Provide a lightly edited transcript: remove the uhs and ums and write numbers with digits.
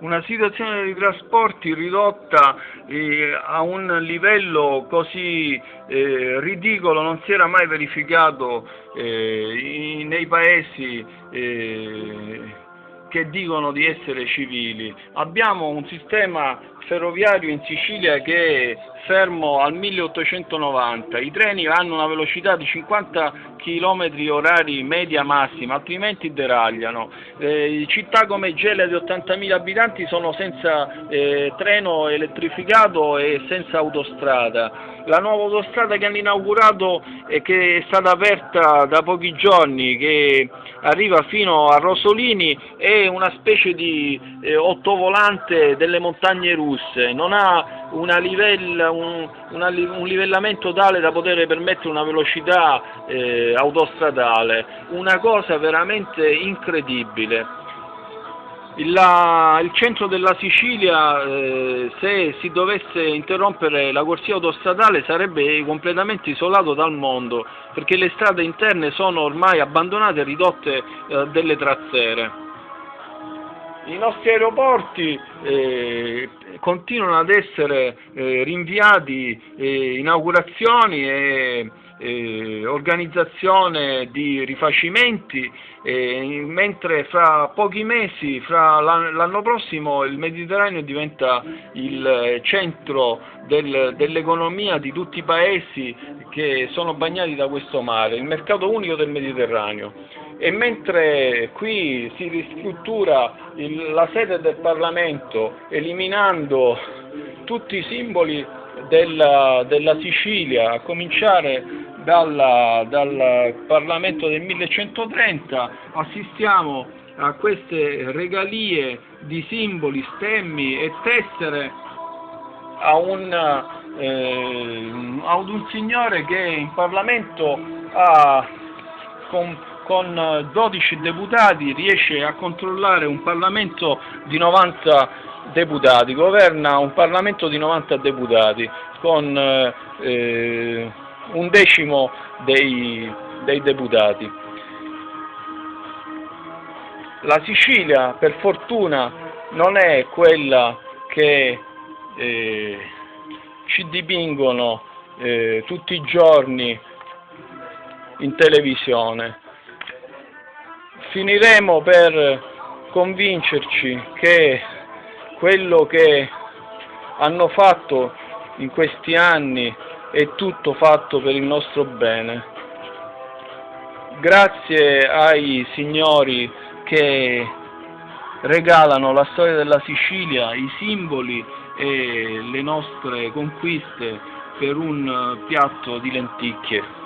una situazione dei trasporti ridotta a un livello così ridicolo non si era mai verificato nei paesi che dicono di essere civili. Abbiamo un sistema ferroviario in Sicilia che è fermo al 1890, i treni hanno una velocità di 50 km/h media massima, altrimenti deragliano. Città come Gela di 80.000 abitanti sono senza treno elettrificato e senza autostrada. La nuova autostrada che hanno inaugurato e che è stata aperta da pochi giorni, che arriva fino a Rosolini, è una specie di ottovolante delle montagne russe, non ha un livellamento tale da poter permettere una velocità autostradale, una cosa veramente incredibile. Il centro della Sicilia, se si dovesse interrompere la corsia autostradale, sarebbe completamente isolato dal mondo, perché le strade interne sono ormai abbandonate e ridotte delle trazzere. I nostri aeroporti continuano ad essere rinviati, inaugurazioni e organizzazione di rifacimenti, mentre fra pochi mesi, fra l'anno prossimo, il Mediterraneo diventa il centro dell'economia di tutti i paesi che sono bagnati da questo mare, il mercato unico del Mediterraneo. E mentre qui si ristruttura la sede del Parlamento, eliminando tutti i simboli della Sicilia, a cominciare dal Parlamento del 1130, assistiamo a queste regalie di simboli, stemmi e tessere ad un signore che in Parlamento con 12 deputati riesce a controllare un Parlamento di 90 deputati, governa un Parlamento di 90 deputati con un decimo dei deputati. La Sicilia, per fortuna, non è quella che ci dipingono tutti i giorni in televisione. Finiremo per convincerci che quello che hanno fatto in questi anni è tutto fatto per il nostro bene. Grazie ai signori che regalano la storia della Sicilia, i simboli e le nostre conquiste per un piatto di lenticchie.